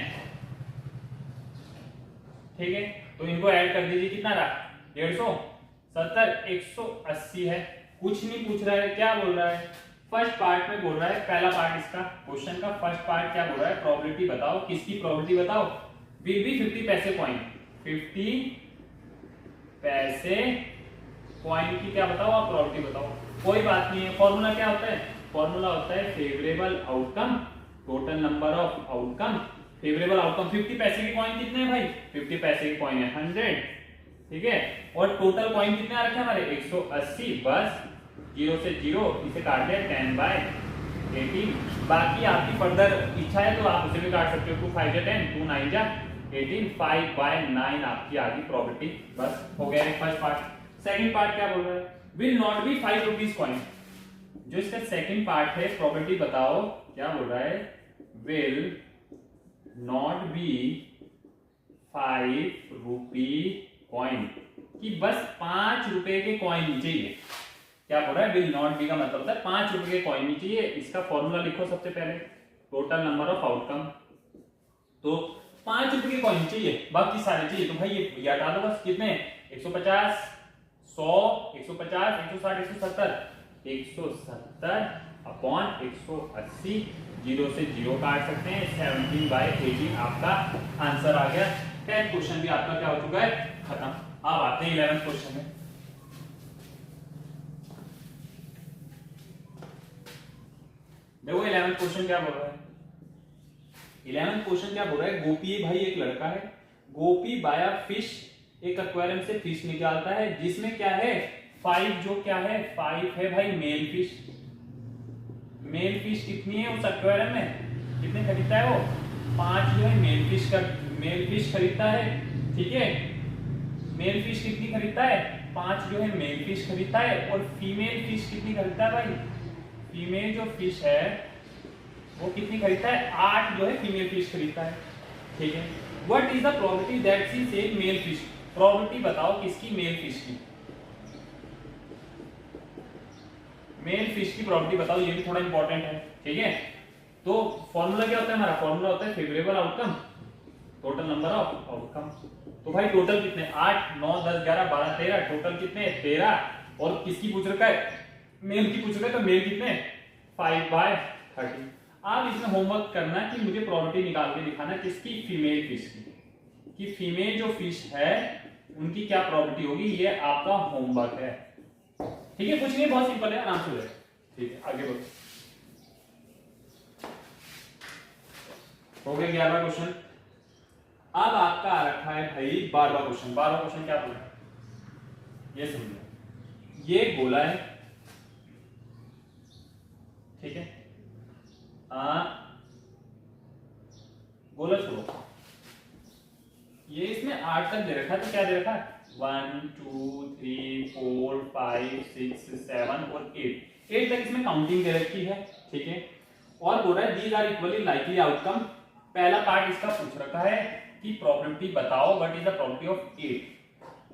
ठीक है, तो इनको ऐड कर दीजिए, कितना रहा 150 70 180 है। कुछ नहीं पूछ रहा है, क्या बोल रहा है फर्स्ट पार्ट में बोल रहा है, पहला पार्ट इसका क्वेश्चन का फर्स्ट पार्ट क्या बोल रहा है, प्रोबेबिलिटी बताओ, किसकी प्रोबेबिलिटी बताओ, विल बी 50 पैसे कॉइन, 50 पैसे कॉइन की क्या बताओ आप प्रोबेबिलिटी बताओ। कोई बात नहीं है, फॉर्मूला क्या होता है, फॉर्मूला होता है favourable outcome total number of outcome, favourable outcome 50 पैसे के कॉइन कितने हैं भाई 50 पैसे के कॉइन है 100। ठीक है, और टोटल कॉइन कितने आ रखे हैं हमारे 180, बस 0 से 0 इसे काट दे 10/18। बाकी आपकी फर्दर इच्छा है तो आप उसे भी काट सकते हो, 2 5 जा 10 2 9 जा 18 5/9 आपकी आगे प्रॉपर्टी। बस हो गया है फर्स्ट पार्ट। सेकंड पार्ट क्या बोल रहा है, will not be 5 rupees coin, जो इसका सेकंड पार्ट है प्रॉपर्टी बताओ, क्या बोल रहा है, will not be 5 rupee coin, कि बस 5 रुपए के कॉइन नहीं चाहिए। क्या बोल रहा है, विल नॉट बी का मतलब होता है 5 रुपए के कॉइन नहीं चाहिए। इसका फॉर्मूला लिखो सबसे पहले, टोटल नंबर ऑफ आउटकम, तो 5 रुपए के कॉइन चाहिए, बाकी सारे चाहिए, तो भाई ये हटा दो बस, कितने 150 100 150 160 170 170 अपॉन 180, 0 से 0 काट सकते हैं, 17/18 आपका आंसर आ गया। 10th क्वेश्चन भी आपका क्या हो चुका है खत्म। अब आते हैं 11th क्वेश्चन में। देखो 11th क्वेश्चन क्या बोल रहा है, 11th क्वेश्चन क्या बोल रहा है, गोपी भाई एक लड़का है, गोपी बाया फिश, एक एक्वेरियम से फिश निकालता है जिसमें क्या है 5, जो क्या है 5 है भाई मेल फिश। मेल फिश कितनी है उस एक्वेरियम में, कितने खरीदता है वो 5 जो है मेल फिश खरीदता है। ठीक है, मेल फिश कितनी खरीदता है 5 जो है मेल फिश खरीदता है, और फीमेल फिश कितनी खरीदता है भाई, फीमेल जो फिश है वो कितनी खरीदता है 8 जो है फीमेल फिश खरीदता है। ठीक है, what is the probability that she sell male fish, probability बताओ किसकी, मेल फिश की, मेल फिश की प्रोबेबिलिटी बताओ, ये भी थोड़ा इंपॉर्टेंट है। ठीक है, तो फॉर्मूला क्या होता है हमारा, फॉर्मूला होता है favourable outcome total number of outcome. तो भाई टोटल कितने 8 9 10 11 12 13, टोटल कितने 13, और किसकी पूछ रखा है मेल की पूछ रखा है, तो मेल कितने 5/30। आप इसमें होमवर्क करना कि मुझे प्रोबेबिलिटी निकाल के दिखाना किसकी, फीमेल फिश की, कि फीमेल जो फिश है उनकी क्या प्रोबेबिलिटी होगी, ये आपका होमवर्क है। ठीक है, कुछ नहीं, बहुत सिंपल है, आराम से हो जाएगा। ठीक है, आगे बढ़ो। हो गया 11वां क्वेश्चन। अब आपका आ रखा है भाई 12वां क्वेश्चन। 12वां क्वेश्चन क्या बोल रहा है ये समझो, ये गोला है, ठीक है, बोलो छोड़ो, ये इसमें 8 तक दे रखा है, तो क्या दे रखा है 1 2 3 4 5 6 7 और 8 तक इसमें काउंटिंग दे रखी है। ठीक है, और बोल रहा है these are equally likely outcome. पहला पार्ट इसका पूछ रखा है कि प्रोबेबिलिटी बताओ what is the probability of 8।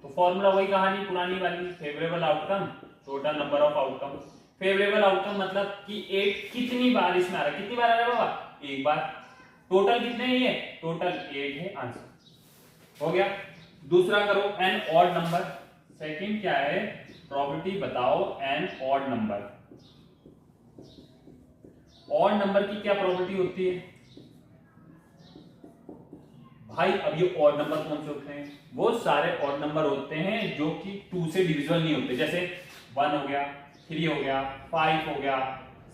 तो फॉर्मूला वही कहानी पुरानी वाली, favourable outcome total number of outcome. Favourable outcome मतलब कि 8 कितनी बार इसमें आ रहा है, कितनी बार आ रहा है बाबा, एक बार। टोटल कितने हैं ये, टोटल 8 है, आंसर हो गया। दूसरा करो एन ऑड नंबर। सेकंड क्या है, प्रोबेबिलिटी बताओ an odd number. Odd number की क्या प्रोबेबिलिटी होती है भाई, अब ये ऑड नंबर कौन से होते हैं, वो सारे ऑड नंबर होते हैं जो कि 2 से डिविजिबल नहीं होते, जैसे 1 हो गया, 3 हो गया, 5 हो गया,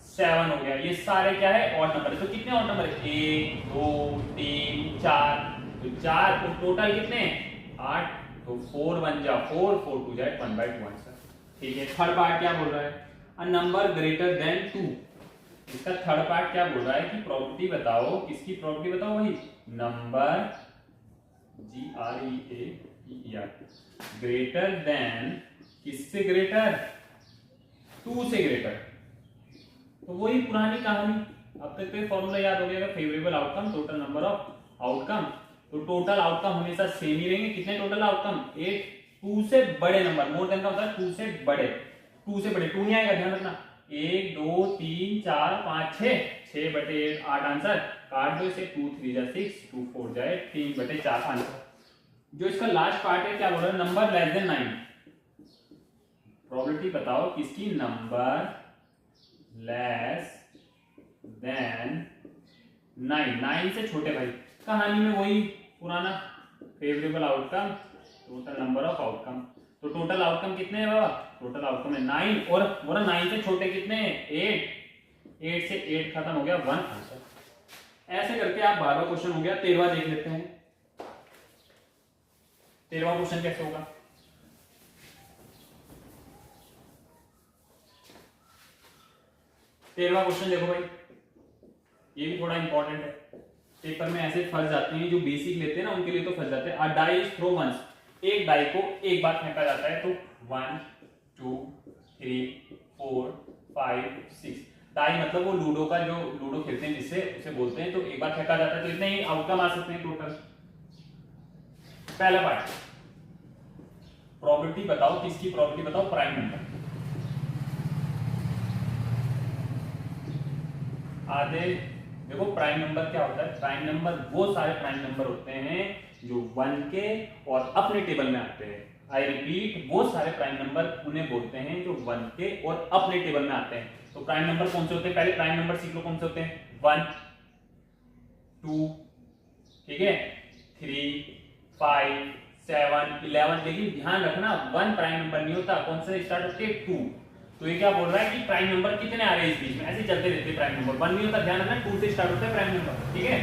7 हो गया, ये सारे क्या है ऑड नंबर है। तो कितने ऑड नंबर है, 1 2 3 4, तो 4 तो टोटल कितने 8, तो 4 1 जा 4 4 2 जा 1/2 आंसर। ठीक है, थर्ड पार्ट क्या बोल रहा है, अ नंबर ग्रेटर देन 2। इसका थर्ड पार्ट क्या बोल रहा है कि प्रोबेबिलिटी बताओ, किसकी प्रोबेबिलिटी बताओ, वही नंबर GREATER ग्रेटर देन, किससे ग्रेटर, 2 से ग्रेटर। तो वही पुरानी कहानी, अब तक तो फॉर्मूला याद हो गया, favourable outcome total number of outcome. तो टोटल आउटकम हमेशा सेम ही रहेंगे, कितने टोटल आउटकम 8, 2 से बड़े नंबर, मोर देन का होता है 2 से बड़े, 2 से बड़े 2 नहीं आएगा, ध्यान रखना, 1 2 3 4 5 6/8 8 आंसर। काट दो इसे, 2 3 जा 6 2 4 जाए 3/4 आंसर। जो इसका लास्ट पार्ट है क्या बोल रहा है, नंबर लेस देन 9। प्रोबेबिलिटी बताओ किसकी, नंबर लेस देन 9 से छोटे भाई। कहानी में वही पुराना favourable outcome total number of outcome. तो टोटल आउटकम कितने हैं बाबा, टोटल आउटकम है 9, और बोला 9 से छोटे कितने हैं 8 से 8 खत्म हो गया 1 आंसर। ऐसे करके आप 12वां क्वेश्चन हो गया। 13वां देख लेते हैं, 13वां क्वेश्चन कैसे होगा। 13वां क्वेश्चन देखो भाई, ये भी थोड़ा इंपॉर्टेंट है, पेपर में ऐसे फंस जाते हैं जो बेसिक लेते हैं ना, उनके लिए तो फंस जाते हैं। अ डाई इज थ्रो वंस, एक डाई को एक बार फेंका जाता है, तो 1 2 3 4 5 6। डाई मतलब वो लूडो का, जो लूडो खेलते हैं जिससे, उसे बोलते हैं। तो एक बार फेंका जाता है, तो इतने ही आउटकम आ सकते हैं टोटल। पहला पार्ट, प्रोबेबिलिटी बताओ, किसकी प्रोबेबिलिटी बताओ, प्राइम नंबर। आधे देखो, प्राइम नंबर क्या होता है, प्राइम नंबर वो सारे प्राइम नंबर होते हैं जो 1 के और अपने टेबल में आते हैं। आई रिपीट, वो सारे प्राइम नंबर उन्हें बोलते हैं जो 1 के और अपने टेबल में आते हैं। तो प्राइम नंबर कौन से होते हैं, पहले प्राइम नंबर सीख लो कौन से होते हैं, 1 2, ठीक है, 3 5 7 11। लेकिन ध्यान रखना 1 प्राइम नंबर नहीं होता, कौन से स्टार्ट होते हैं 2। तो ये क्या बोल रहा है कि प्राइम नंबर कितने आ रहे हैं इस बीच में, ऐसे चलते रहते हैं प्राइम नंबर, 1 नहीं होता, ध्यान रखना 2 से स्टार्ट होता है प्राइम नंबर। ठीक है,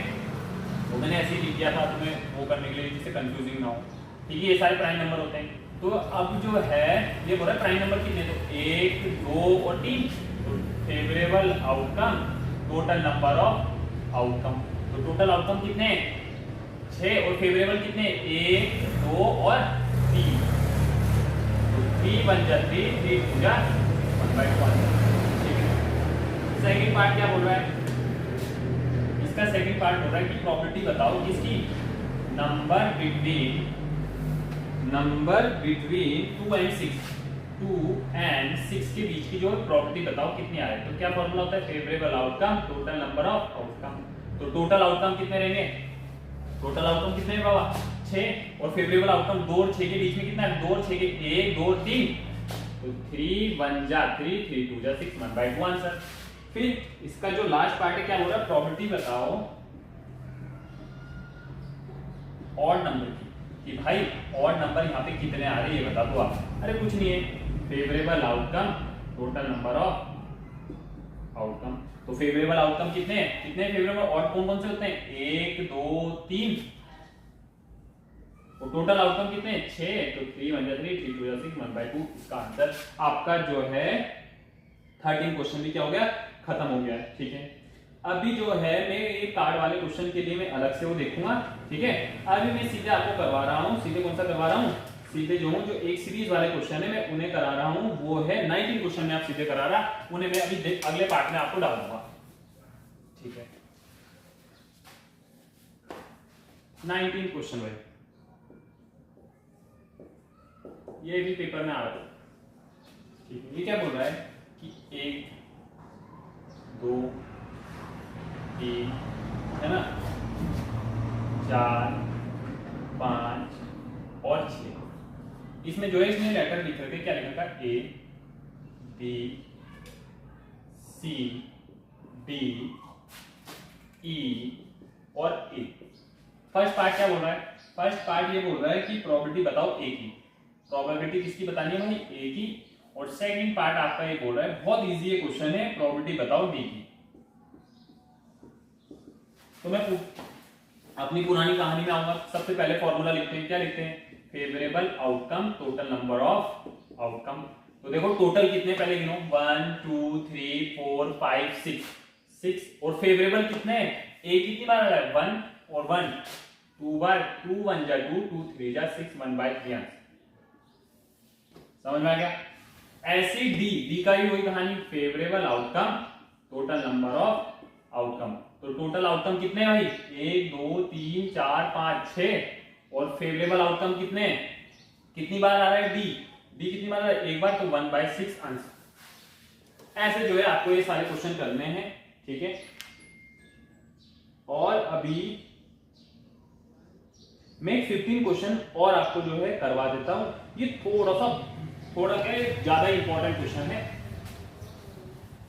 तो मैंने ऐसे ही लिख दिया था तुम्हें वो करने के लिए, जिससे कंफ्यूजिंग ना हो। ठीक है, ये सारे प्राइम नंबर होते हैं। तो अब जो है ये बोल रहा है प्राइम नंबर कितने, तो 1 2 और 3। तो favourable outcome total number of outcome, तो टोटल आउटकम कितने 6, और फेवरेबल कितने 1 2 और 3। तो 3 1 जा 3 3 2 जा 1/1। ठीक है, सेकंड पार्ट क्या बोल रहा है, इसका सेकंड पार्ट बोल रहा है कि प्रोबेबिलिटी बताओ किसकी, नंबर बिटवीन 2 एंड 6, 2 एंड 6 के बीच की जो प्रोबेबिलिटी बताओ कितनी आ रही है। तो क्या फॉर्मूला होता है, favourable outcome total number of outcome. तो टोटल आउटकम कितने रहेंगे, टोटल आउटकम कितने हैं बाबा 6, और फेवरेबल आउटकम 2 और 6 के बीच में कितना है, 2 और 6 के 1 2 3। तो 3 1 जा 3 3 2 जा 6 1/2 आंसर। फिर इसका जो लास्ट पार्ट है क्या बोल रहा है, प्रोबेबिलिटी बताओ ऑड नंबर की, कि भाई ऑड नंबर यहाँ पे कितने आ रहे हैं ये बता दो आप। अरे कुछ नहीं है, favourable outcome total number of outcome. तो फेवरेबल आउटकम कितने फेवरेबल ऑड कौन कौन से होते हैं, 1 2 3। और टोटल आउटकम कितने 6, तो 3 1 जा 3 3 2 जा 6 1/2। इसका आंसर आपका जो है 13 क्वेश्चन भी क्या हो गया, खत्म हो गया है, ठीक है। अभी जो है मैं ये कार्ड वाले क्वेश्चन के लिए मैं अलग से वो देखूंगा, ठीक है। अभी मैं सीधे आपको करवा रहा हूँ, सीधे कौन सा करवा रहा हूँ, सीधे जो हूँ जो एक सीरीज वाले क्वेश्चन है मैं उन्हें करा रहा हूँ, वो है 19 क्वेश्चन में आप सीधे करा रहा, उन्हें मैं अभी अगले पार्ट में आपको डालूंगा, ठीक है। 19 क्वेश्चन भाई, ये भी पेपर में आ रहा है, ठीक है। ये क्या बोल रहा है कि 1 2 3 है ना, 4 5 और 6, इसमें जो है इसमें लेटर लिख रखे, क्या लिख रखा है, A B C D E और ए। फर्स्ट पार्ट क्या बोल रहा है, फर्स्ट पार्ट ये बोल रहा है कि प्रोबेबिलिटी बताओ ए की, प्रोबेबिलिटी किसकी बतानी है भाई, ए की। और सेकंड पार्ट आपका ये बोल रहा है, बहुत इजी ये क्वेश्चन है, प्रोबेबिलिटी बताओ डी की। तो मैं अपनी पुरानी कहानी में आऊंगा, सबसे पहले फॉर्मूला लिखते हैं, क्या लिखते हैं, favourable outcome total number of outcome. तो देखो टोटल कितने पहले गिनो, 1 2 3 4 5 6 और फेवरेबल कितने हैं, ए कितनी बार आ रहा है, 1 और 1 2 बार, 2 1 जा 2 2 3 जा 6 1/3 समझ में आ गया। ऐसे डी का ही वही कहानी, favourable outcome total number of outcome. तो टोटल आउटकम कितने भाई, 1 2 3 4 5 6 और फेवरेबल आउटकम कितने, कितनी बार आ रहा है डी कितनी बार आ रहा है, एक बार, तो 1/6 आंसर। ऐसे जो है आपको ये सारे क्वेश्चन करने हैं, ठीक है। और अभी मैं 15 क्वेश्चन और आपको जो है करवा देता हूं, ये थोड़ा क्या ज्यादा इंपॉर्टेंट क्वेश्चन है।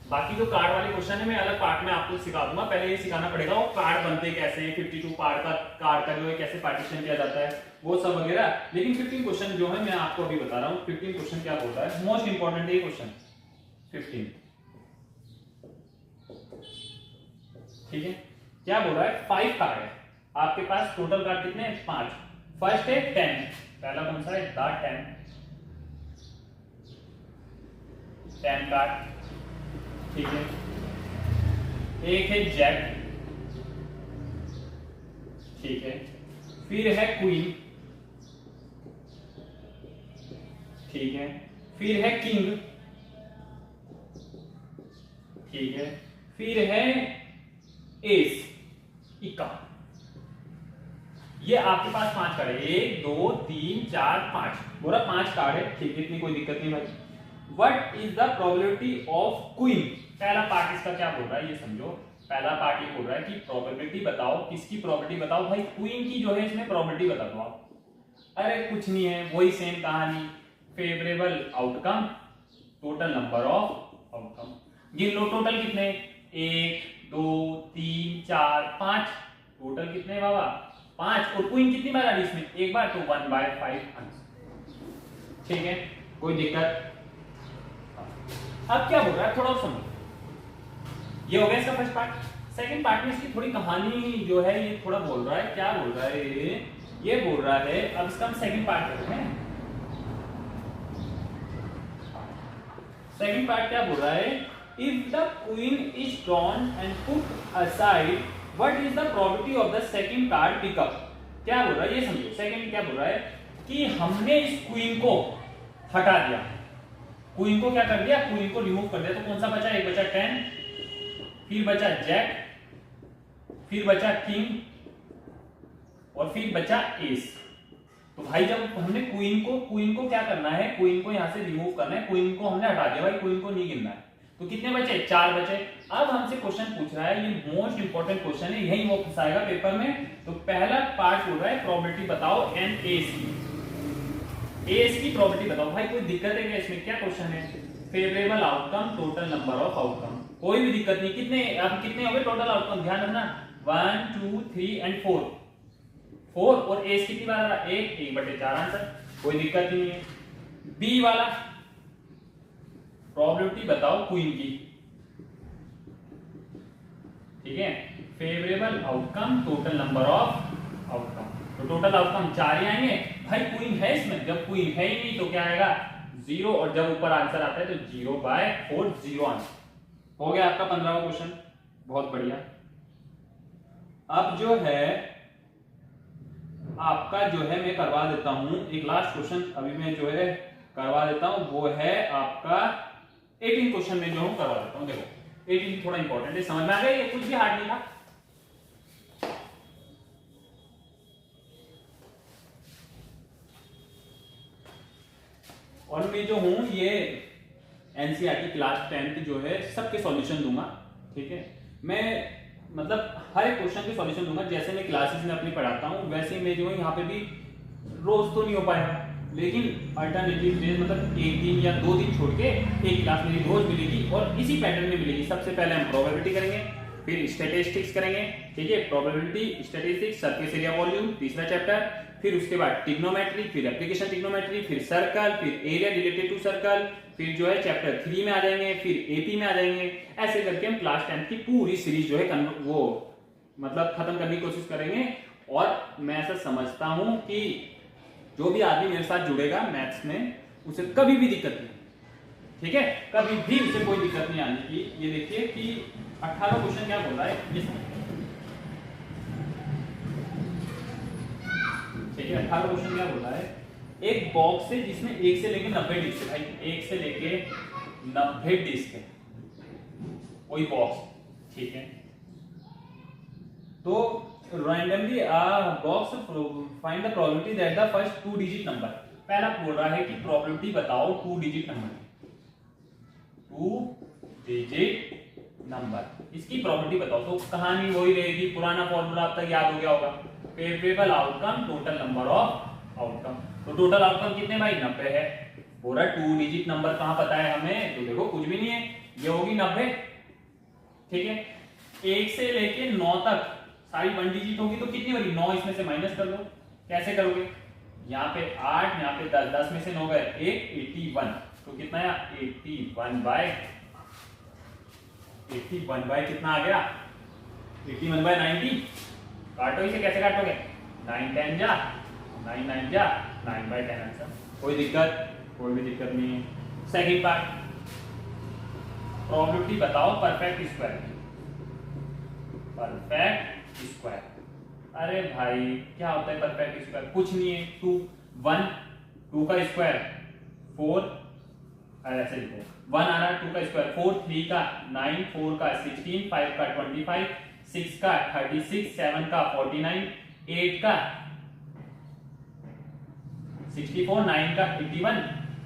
बाकी जो कार्ड वाले क्वेश्चन है मैं अलग पार्ट में आपको सिखा दूंगा, पहले ये सिखाना पड़ेगा वो कार्ड बनते कैसे, 52 पार्ट का कार्ड का जो है कैसे पार्टीशन किया जाता है वो सब वगैरह। लेकिन 15 क्वेश्चन जो है मैं आपको अभी बता रहा हूँ, 15 क्वेश्चन क्या बोलता है, मोस्ट इंपॉर्टेंट है ये क्वेश्चन 15, ठीक है। क्या बोल रहा है, 5 कार्ड है आपके पास, टोटल कार्ड कितने हैं, 5। फर्स्ट है 10, पहला कौन सा है, द 10 कार्ड, ठीक है। एक है जैक, ठीक है। फिर है क्वीन, ठीक है। फिर है किंग, ठीक है। फिर है एस, इक्का। ये आपके पास 5 कार्ड है, 1 2 3 4 5, बोला 5 कार्ड है, ठीक है, इतनी कोई दिक्कत नहीं भाई। What is the probability of queen? पहला पार्ट इसका क्या बोल रहा है ये समझो, पहला पार्ट ये बोल रहा है कि प्रोबेबिलिटी बताओ, किसकी प्रोबेबिलिटी बताओ भाई, क्वीन की जो है इसमें प्रोबेबिलिटी बता दो आप। अरे कुछ नहीं है, वही सेम कहानी, favourable outcome total number of outcome. गिन लो टोटल कितने, 1 2 3 4 5, टोटल कितने बाबा 5, और क्वीन कितनी बार आ रही इसमें, एक बार, तो 1/5 आंसर, ठीक है, कोई दिक्कत। अब क्या बोल रहा है थोड़ा और समझो, ये हो गया इसका फर्स्ट पार्ट। सेकंड पार्ट में इसकी थोड़ी कहानी जो है ये थोड़ा बोल रहा है, क्या बोल रहा है ये बोल रहा है, अब इसका हम सेकंड पार्ट करते हैं। सेकंड पार्ट क्या बोल रहा है, if the queen is drawn and put aside what is the probability of the second card pick up. क्या बोल रहा है ये समझो, सेकंड क्या बोल रहा है कि हमने इस क्वीन को हटा दिया, क्वीन को क्या कर दिया, क्वीन को रिमूव कर दिया, तो कौन सा बचा, एक बचा 10, फिर बचा जैक, फिर बचा किंग और फिर बचा एस। तो भाई जब हमने क्वीन को क्या करना है, क्वीन को यहां से रिमूव करना है, क्वीन को हमने हटा दिया भाई, क्वीन को नहीं गिनना है, तो कितने बचे, 4 बचे। अब हमसे क्वेश्चन पूछ रहा है, ये मोस्ट इंपोर्टेंट क्वेश्चन है, यही वो फंसाएगा पेपर में। तो पहला पार्ट बोल रहा है प्रोबेबिलिटी बताओ एन एस की, एस की प्रोबेबिलिटी बताओ। भाई कोई दिक्कत है क्या इसमें, क्या क्वेश्चन है, favourable outcome total number of outcome, कोई भी दिक्कत नहीं। कितने अब कितने हो गए टोटल आउटकम, ध्यान रखना 1 2 3 एंड 4 और एस कितनी बार आ रहा है, 1/4 आंसर, कोई दिक्कत नहीं है। बी वाला प्रोबेबिलिटी बताओ क्वीन की, ठीक है, favourable outcome total number of outcome, तो टोटल आउटकम 4 ही आएंगे भाई, क्वीन है इसमें, जब क्वीन है ही नहीं तो क्या आएगा 0, और जब ऊपर आंसर आता है तो 0/4 0 आंसर, हो गया आपका 15वां क्वेश्चन, बहुत बढ़िया। अब जो है आपका जो है मैं करवा देता हूं एक लास्ट क्वेश्चन, अभी मैं जो है करवा देता हूं, वो है आपका 18 क्वेश्चन में जो हूं करवा देता हूं। देखो 18 थोड़ा इंपॉर्टेंट है, समझ में आ गया, ये कुछ भी हार्ड नहीं था। और मैं जो हूं ये एनसीईआरटी क्लास 10 जो है सबके सॉल्यूशन दूंगा, ठीक है। मैं मतलब हर एक क्वेश्चन के सॉल्यूशन दूंगा, जैसे मैं क्लासेस में अपनी पढ़ाता हूं वैसे ही मैं जो है यहाँ पे भी रोज तो नहीं हो पाएगा, लेकिन अल्टरनेटिव डेज मतलब एक दिन या 2 दिन छोड़ के एक क्लास मेरी रोज मिलेगी और इसी पैटर्न में मिलेगी। सबसे पहले हम प्रोबेबिलिटी करेंगे, फिर स्टैटिस्टिक्स करेंगे, ठीक है, probability, statistics, surface area volume तीसरा चैप्टर, फिर उसके बाद ट्रिग्नोमेट्री, फिर एप्लीकेशन ट्रिग्नोमेट्री, फिर सर्कल, फिर एरिया रिलेटेड टू सर्कल, फिर जो है चैप्टर 3 में आ जाएंगे, फिर एपी में आ जाएंगे। ऐसे करके हम क्लास 10 की पूरी सीरीज जो है वो मतलब खत्म करने की कोशिश करेंगे। और मैं ऐसा समझता हूं कि जो भी आदमी मेरे साथ जुड़ेगा मैथ्स में उसे कभी भी दिक्कत नहीं, ठीक है, कभी भी उसे कोई दिक्कत नहीं आने की। ये देखिए कि 18 क्वेश्चन क्या बोल रहा है, ठीक है, 18 क्वेश्चन क्या बोल रहा है, एक बॉक्स है जिसमें 1 से लेके 90 डिस्क है भाई, 1 से लेके 90 डिस्क है कोई बॉक्स, ठीक है। तो randomly box find the probability that the first 2 digit number, पहला बोल रहा है कि प्रोबेबिलिटी बताओ 2 डिजिट नंबर, 2 डिजिट नंबर इसकी प्रोबेबिलिटी बताओ। तो कहानी वही रहेगी, पुराना फॉर्मूला अब तक याद हो गया होगा, favourable outcome total number of outcome. तो टोटल आउटकम कितने भाई 90 है, पूरा 2 डिजिट नंबर कहां पता है हमें, तो देखो कुछ भी नहीं है, ये होगी 90, ठीक है। 1 से लेके 9 तक सारी 1 डिजिट होगी, तो कितनी होगी 9, इसमें से माइनस कर लो, कैसे करोगे, यहाँ पे 8 यहाँ पे 10, 10 में से 9 गए 1, 81, तो कितना है 81 बाय कितना आ गया 81 बाय 90, काटो इसे, कैसे काटोगे 9 10 जा 9 9 जा 9 बाय 10 आंसर, कोई भी दिक्कत नहीं है। सेकंड पार्ट, प्रोबेबिलिटी बताओ परफेक्ट स्क्वायर, परफेक्ट स्क्वायर। अरे भाई क्या होता है परफेक्ट स्क्वायर, कुछ नहीं है, 2 1 2 का स्क्वायर 4, ऐसे लिखो 1 आ रहा 2 का स्क्वायर 4, 3 का 9, 4 का 16, 5 का 25, 6 का 36, 7 का 49, 8 का 64, 9 का 81,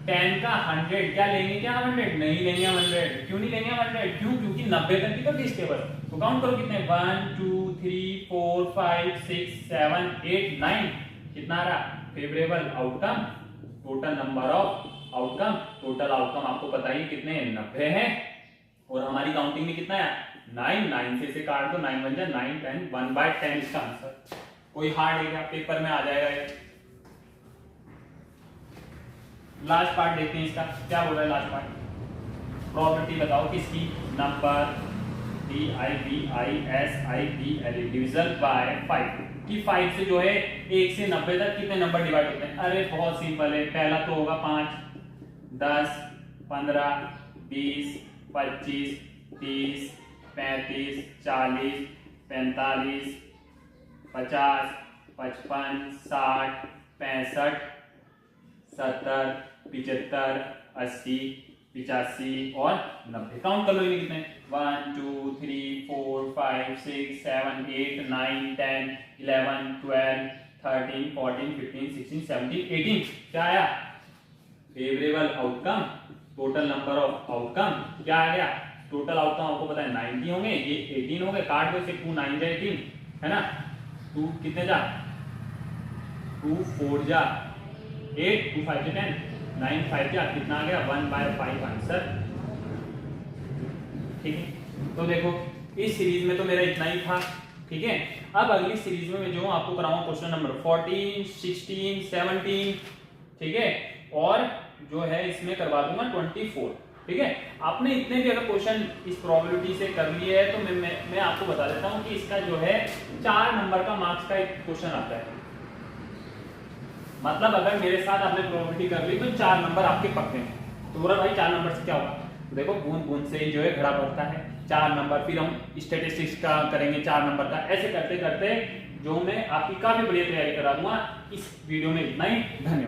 10 का 100, क्या लेंगे क्या 100 नहीं लेंगे 100, क्यों नहीं लेंगे 100, क्यों, क्योंकि 90 तक की तो लिस्ट है बस। तो काउंट करो कितने 1 2 3 4 5 6 7 8 9, कितना आ रहा favourable outcome total number of outcome, total outcome आपको पता ही कितने 90 है, और हमारी काउंटिंग में कितना है 9, 9 से काट दो 9 बन जाए 9 10 1 बाय 10 इसका आंसर। कोई हार्ड है क्या, पेपर में आ जाएगा ये। लास्ट पार्ट देखते हैं इसका क्या बोल रहा है, लास्ट पार्ट प्रोबेबिलिटी बताओ किसकी, नंबर DIVISIBL डिविजन बाय 5 कि 5 से जो है 1 से 90 तक कितने नंबर डिवाइड होते हैं। अरे बहुत सिंपल है, पहला तो होगा 5 10 15 20 25 30 35 40 45 50 55 60 65 70 75 80 85 और 90। काउंट कर लो ये कितने 1 2 3 4 5 6 7 8 9 10 11 12 13 14 15 16 17 18, क्या आया favourable outcome total number of outcome, क्या आ गया टोटल आउटकम आपको पता है 90 होंगे, ये 18 हो गए, काट दो इसे 2 9 जा 18 है ना, 2 कितने जा 2 4 जा 8 2 5 जा 10 9 5 जा कितना आ गया 1 बाय 5 आंसर, ठीक है। तो देखो इस सीरीज में तो मेरा इतना ही था, ठीक है। अब अगली सीरीज में मैं जो आपको कराऊंगा क्वेश्चन नंबर 14 16 17, ठीक है, और जो है इसमें करवा दूंगा 24, ठीक है। आपने इतने भी अगर क्वेश्चन इस प्रोबेबिलिटी से कर लिए है तो मैं आपको बता देता हूं कि इसका जो है 4 नंबर का मार्क्स का एक क्वेश्चन आता है, मतलब अगर मेरे साथ आपने प्रोबेबिलिटी कर ली तो 4 नंबर आपके पक्के हैं। तो बोला भाई 4 नंबर से क्या होगा, तो देखो बूंद बूंद से ही जो है घड़ा भरता है। 4 नंबर, फिर हम स्टैटिस्टिक्स का करेंगे 4 नंबर का। ऐसे करते करते जो मैं आपकी काफी बढ़िया तैयारी करा दूंगा। इस वीडियो में इतना ही, धन्यवाद।